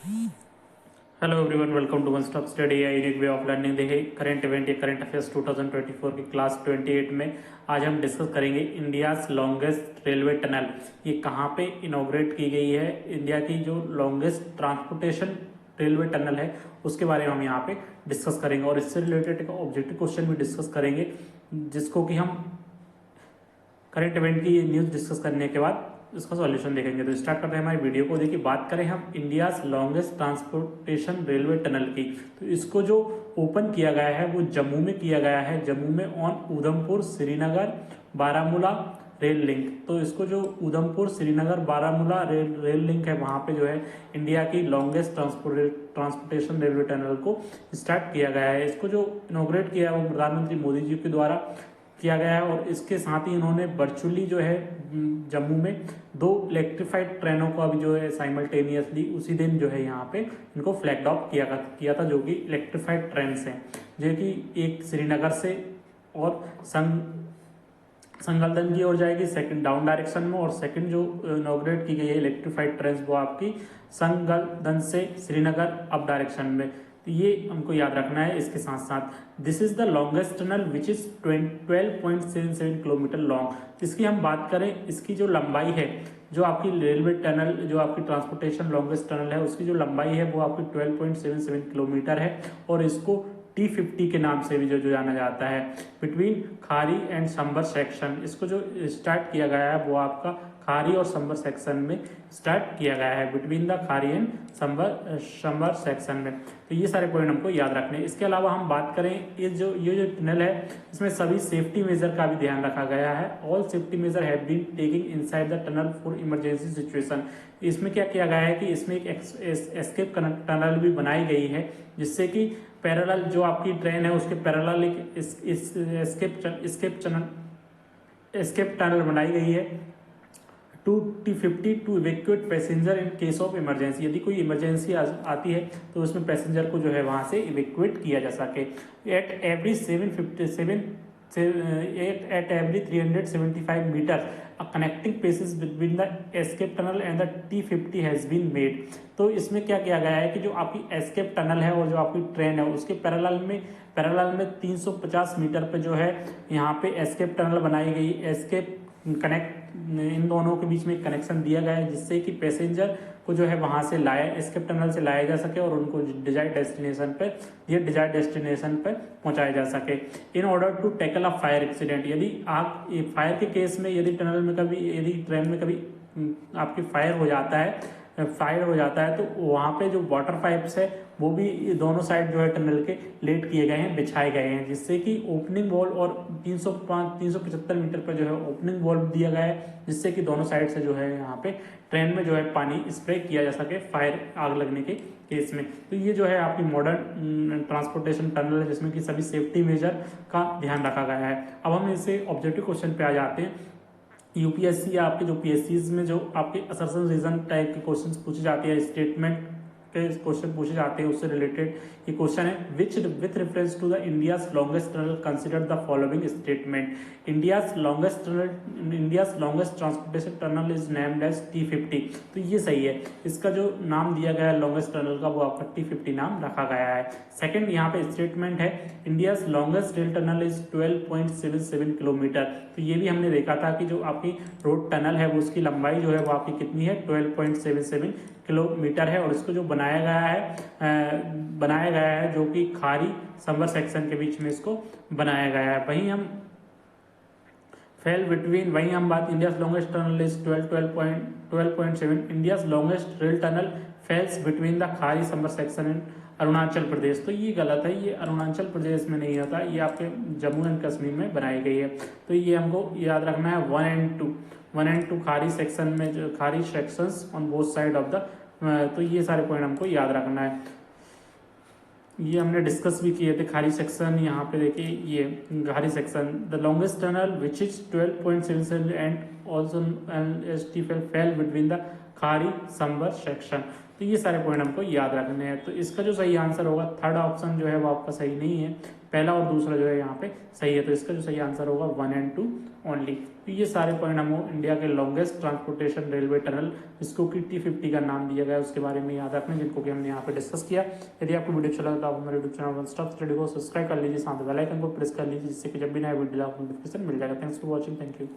Hello everyone, welcome to one stop study या unique way of learning. देखिए, current event या current affairs 2024 की class 28 में आज हम डिस्कस करेंगे इंडियाज लॉन्गेस्ट रेलवे टनल। ये कहाँ पे इनॉग्रेट की गई है? इंडिया की जो लॉन्गेस्ट ट्रांसपोर्टेशन रेलवे टनल है उसके बारे में हम यहाँ पे डिस्कस करेंगे और इससे रिलेटेड एक ऑब्जेक्टिव क्वेश्चन भी डिस्कस करेंगे, जिसको कि हम करंट इवेंट की न्यूज डिस्कस करने के बाद इसका सॉल्यूशन देखेंगे। तो स्टार्ट करते हैं हमारी वीडियो को। देखिए, बात करें हम India's longest transportation railway tunnel की, तो इसको जो ओपन किया गया है वो जम्मू में किया गया है। जम्मू में on Udhampur Srinagar Baramulla rail link. तो इसको जो उधमपुर श्रीनगर बारामूला रेल लिंक है, वहां पे जो है इंडिया की लॉन्गेस्ट ट्रांसपोर्टेशन रेलवे टनल को स्टार्ट किया गया है। इसको जो इनॉग्रेट किया है वो प्रधानमंत्री मोदी जी के द्वारा किया गया है और इसके साथ ही इन्होंने वर्चुअली जो है जम्मू में 2 इलेक्ट्रिफाइड ट्रेनों का भी जो है साइमल्टेनियसली उसी दिन जो है यहाँ पे इनको फ्लैग ऑफ किया था, जो कि इलेक्ट्रिफाइड ट्रेन हैं, जो कि एक श्रीनगर से और संगलदन की ओर जाएगी, सेकंड डाउन डायरेक्शन में, और सेकंड जो इनॉग्रेट की गई है इलेक्ट्रिफाइड ट्रेन वो आपकी संगलदन से श्रीनगर अप डायरेक्शन में। तो ये हमको याद रखना है। इसके साथ साथ this is the longest tunnel which is 12.77 kilometre long. इसकी हम बात करें, इसकी जो लंबाई है, जो आपकी रेलवे टनल, जो आपकी ट्रांसपोर्टेशन लॉन्गेस्ट टनल है, उसकी जो लंबाई है वो आपकी 12.77 किलोमीटर है और इसको T50 के नाम से भी जो जाना जाता है। Between Khari and Sumber section, इसको जो स्टार्ट किया गया है वो आपका खारी और संबर सेक्शन में स्टार्ट किया गया है, between the Khari and Sumber section में। तो ये सारे पॉइंट हमको याद रखने हैं। इसके अलावा हम बात करें, ये जो टनल है इसमें सभी सेफ्टी मेजर का भी ध्यान रखा गया है। All safety measure have been taking inside the tunnel for emergency situation. इसमें क्या किया गया है कि इसमें एक एस्केप टनल भी बनाई गई है, जिससे कि पैरेलल जो आपकी ट्रेन है उसके पैरेलल एक एस्केप टनल बनाई गई है to T50 to evacuate passenger in case of emergency. यदि कोई इमरजेंसी आती है तो उसमें पैसेंजर को जो है वहां से इवेक्यूएट किया जा सके। At every 375 metre a connecting places between the escape tunnel and the T50 has been made। तो इसमें क्या किया गया है कि जो आपकी एस्केप टनल है और जो आपकी ट्रेन है उसके पैरेलल में 350 मीटर पे जो है यहाँ पे एस्केप टनल बनाई गई। एस्केप कनेक्ट, इन दोनों के बीच में कनेक्शन दिया गया है, जिससे कि पैसेंजर को जो है वहां से एस्केप टनल से लाया जा सके और उनको डिजायर्ड डेस्टिनेशन पे पहुंचाया जा सके। In order to tackle a fire accident, यदि आप फायर के केस में यदि ट्रेन में कभी आपकी फायर हो जाता है तो वहां पे जो वाटर पाइप्स है वो भी दोनों साइड जो है टनल के लेट किए गए हैं, बिछाए गए हैं, जिससे कि ओपनिंग वॉल और 375 मीटर पर जो है ओपनिंग वॉल दिया गया है, जिससे कि दोनों साइड से जो है यहाँ पे ट्रेन में जो है पानी स्प्रे किया जा सके फायर आग लगने के केस में। तो ये जो है आपकी मॉडर्न ट्रांसपोर्टेशन टनल है, जिसमें कि सभी सेफ्टी मेजर का ध्यान रखा गया है। अब हम इसे ऑब्जेक्टिव क्वेश्चन पे आ जाते हैं। यूपीएससी या आपके जो पीएससी में जो आपके असर्शन रीजन टाइप के क्वेश्चंस पूछे जाते हैं, स्टेटमेंट के क्वेश्चन पूछे जाते हैं, उससे रिलेटेड ये क्वेश्चन है। Which with reference to the India's longest tunnel consider the following statement. India's longest transportation tunnel is named as T50। तो ये सही है, इसका जो नाम दिया गया है लॉन्गेस्ट टनल का वो आपका T50 नाम रखा गया है। सेकंड यहाँ पे स्टेटमेंट है, India's longest rail tunnel is 12.77 kilometre. तो ये भी हमने देखा था कि जो आपकी रोड टनल है वो उसकी लंबाई जो है वो आपकी कितनी है, 12.77 किलोमीटर है, और इसको जो बनाया गया है जो कि खारी संबर सेक्शन के बीच में इसको बनाया गया है। वहीं हम बात India's longest tunnel is 12.7। India's longest rail tunnel falls between the Khari Sumber section in Arunachal Pradesh. तो ये गलत है, ये अरुणाचल प्रदेश में नहीं होता, ये आपके जम्मू एंड कश्मीर में बनाई गई है। तो ये हमको याद रखना है। 1 एंड 2 खारी सेक्शन में जो Khari sections on both side of the, तो ये सारे पॉइंट हमको याद रखना है। ये हमने डिस्कस भी किए थे। खारी सेक्शन, यहाँ पे देखिए ये Khari section, the longest tunnel which is 12.77 and also fall between the Khari Sumber section. तो ये सारे पॉइंट हमको याद रखने हैं। तो इसका जो सही आंसर होगा, थर्ड ऑप्शन जो है वो आपका सही नहीं है, पहला और दूसरा जो है यहाँ पे सही है। तो इसका जो सही आंसर होगा 1 एंड 2 ओनली। तो ये सारे पॉइंट हम इंडिया के लॉन्गेस्ट ट्रांसपोर्टेशन रेलवे टनल जिसको कि T50 का नाम दिया गया है उसके बारे में याद रखना, जिनको कि हमने यहाँ पे डिस्कस किया। यदि आपको वीडियो अच्छा लगा तो आप हमारे YouTube channel one stop study को सब्सक्राइब कर लीजिए, साथ बेल आइकन को प्रेस कर लीजिए, जिससे कि जब भी नया वीडियो आपको नोटिफिकेशन मिल जाएगा। Thanks for watching, thank you.